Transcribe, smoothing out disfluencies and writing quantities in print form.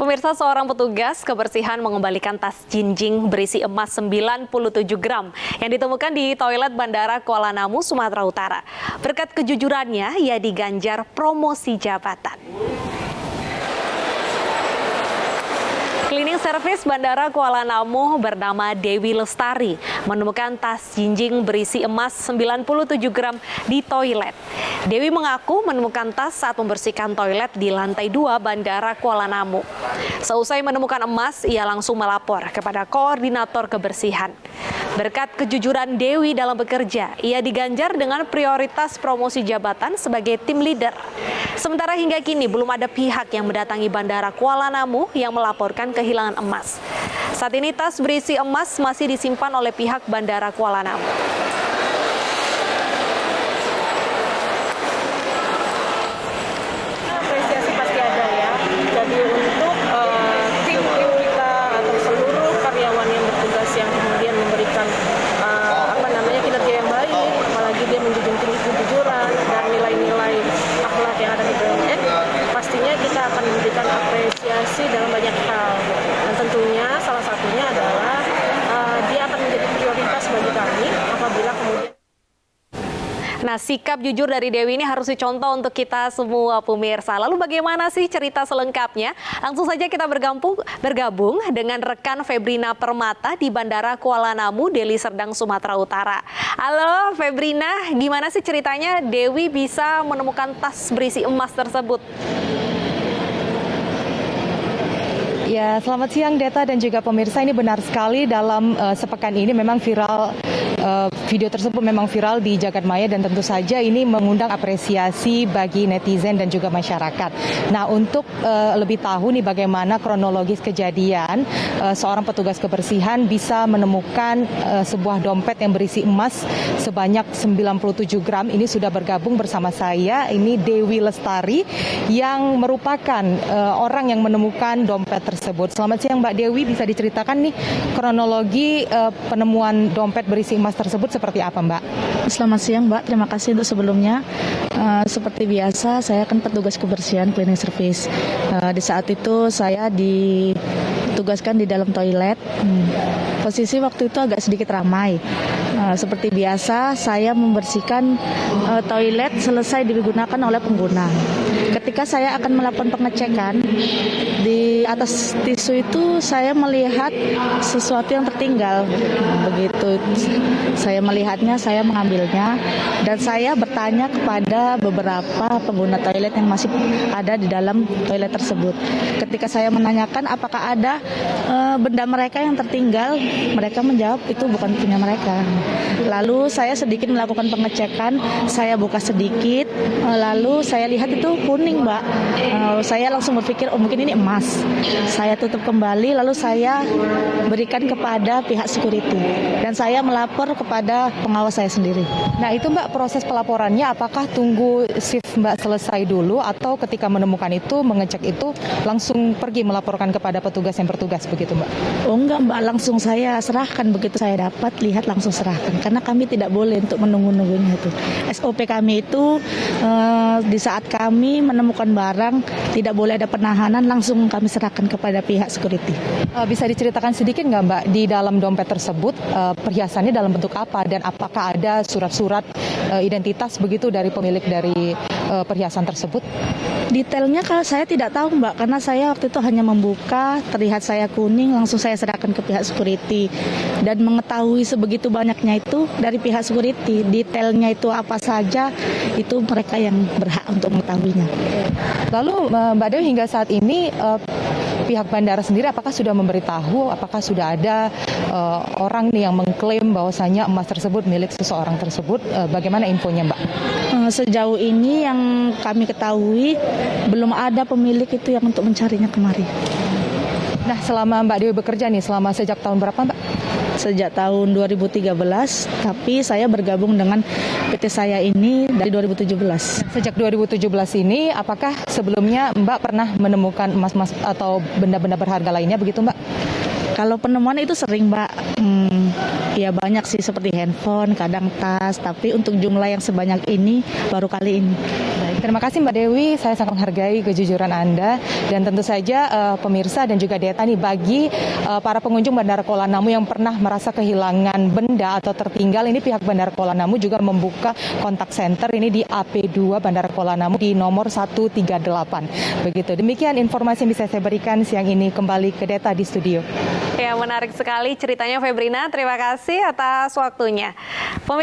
Pemirsa, seorang petugas kebersihan mengembalikan tas jinjing berisi emas 97 gram yang ditemukan di toilet Bandara Kuala Namu, Sumatera Utara. Berkat kejujurannya, ia diganjar promosi jabatan. Cleaning Service Bandara Kuala Namu bernama Dewi Lestari menemukan tas jinjing berisi emas 97 gram di toilet. Dewi mengaku menemukan tas saat membersihkan toilet di lantai 2 Bandara Kuala Namu. Seusai menemukan emas, ia langsung melapor kepada koordinator kebersihan. Berkat kejujuran Dewi dalam bekerja, ia diganjar dengan prioritas promosi jabatan sebagai tim leader. Sementara hingga kini belum ada pihak yang mendatangi Bandara Kuala Namu yang melaporkan kehilangan emas. Saat ini tas berisi emas masih disimpan oleh pihak Bandara Kuala Namu. Apresiasi pasti ada ya. Jadi untuk tim kita atau seluruh karyawan yang bertugas yang kemudian memberikan kinerja yang baik, apalagi dia menjunjung tinggi kejujuran dan nilai-nilai akhlak yang ada di BUMN, pastinya kita akan memberikan apresiasi dalam banyak hal. Dan tentunya salah satunya adalah dia akan menjadi prioritas bagi kami apabila kemudian. Nah, sikap jujur dari Dewi ini harus dicontoh untuk kita semua pemirsa. Lalu bagaimana sih cerita selengkapnya? Langsung saja kita bergabung dengan rekan Febrina Permata di Bandara Kuala Namu, Deli Serdang, Sumatera Utara. Halo Febrina, gimana sih ceritanya Dewi bisa menemukan tas berisi emas tersebut? Ya, selamat siang Deta dan juga pemirsa. Ini benar sekali dalam sepekan ini memang viral, video tersebut memang viral di jagat maya dan tentu saja ini mengundang apresiasi bagi netizen dan juga masyarakat. Nah, untuk lebih tahu nih bagaimana kronologis kejadian seorang petugas kebersihan bisa menemukan sebuah dompet yang berisi emas sebanyak 97 gram, ini sudah bergabung bersama saya, ini Dewi Lestari yang merupakan orang yang menemukan dompet tersebut. Selamat siang Mbak Dewi, bisa diceritakan nih kronologi penemuan dompet berisi emas tersebut seperti apa Mbak? Selamat siang Mbak, terima kasih untuk sebelumnya. Seperti biasa saya kan petugas kebersihan cleaning service. Di saat itu saya ditugaskan di dalam toilet. Posisi waktu itu agak sedikit ramai. Seperti biasa saya membersihkan toilet selesai digunakan oleh pengguna. Ketika saya akan melakukan pengecekan, di atas tisu itu saya melihat sesuatu yang tertinggal. Begitu saya melihatnya, saya mengambilnya dan saya bertanya kepada beberapa pengguna toilet yang masih ada di dalam toilet tersebut. Ketika saya menanyakan apakah ada benda mereka yang tertinggal, mereka menjawab itu bukan punya mereka. Lalu saya sedikit melakukan pengecekan, saya buka sedikit, lalu saya lihat itu kuning Mbak. Saya langsung berpikir mungkin ini emas. Saya tutup kembali lalu saya berikan kepada pihak security dan saya melapor kepada pengawas saya sendiri. Nah itu Mbak, proses pelaporannya apakah tunggu shift Mbak selesai dulu atau ketika menemukan itu, mengecek itu langsung pergi melaporkan kepada petugas yang bertugas begitu Mbak? Oh enggak Mbak, langsung saya serahkan begitu saya dapat, lihat langsung serahkan karena kami tidak boleh untuk menunggu-nunggunya itu. SOP kami itu di saat kami menemukan barang tidak boleh ada penahanan, langsung kami serahkan kepada pihak security. Bisa diceritakan sedikit nggak Mbak, di dalam dompet tersebut perhiasannya dalam bentuk apa dan apakah ada surat-surat identitas begitu dari pemilik dari perhiasan tersebut? Detailnya kalau saya tidak tahu Mbak, karena saya waktu itu hanya membuka, terlihat saya kuning, langsung saya serahkan ke pihak security dan mengetahui sebegitu banyaknya itu dari pihak security. Detailnya itu apa saja itu mereka yang berhak untuk mengetahuinya. Lalu Mbak Dewi, hingga saat ini pihak bandara sendiri apakah sudah memberitahu, apakah sudah ada orang nih yang mengklaim bahwasanya emas tersebut milik seseorang tersebut, bagaimana infonya Mbak? Sejauh ini yang kami ketahui belum ada pemilik itu yang untuk mencarinya kemari. Nah, selama Mbak Dewi bekerja nih, selama sejak tahun berapa Mbak? Sejak tahun 2013, tapi saya bergabung dengan PT saya ini dari 2017. Sejak 2017 ini, apakah sebelumnya Mbak pernah menemukan emas-emas atau benda-benda berharga lainnya begitu Mbak? Kalau penemuan itu sering Mbak, ya banyak sih seperti handphone, kadang tas, tapi untuk jumlah yang sebanyak ini baru kali ini. Baik. Terima kasih Mbak Dewi, saya sangat menghargai kejujuran Anda dan tentu saja pemirsa dan juga Deta nih bagi para pengunjung Bandara Kuala Namu yang pernah merasa kehilangan benda atau tertinggal, ini pihak Bandara Kuala Namu juga membuka kontak center ini di AP2 Bandara Kuala Namu di nomor 138. Begitu, demikian informasi yang bisa saya berikan siang ini, kembali ke Deta di studio. Ya, menarik sekali ceritanya Febrina, terima kasih atas waktunya.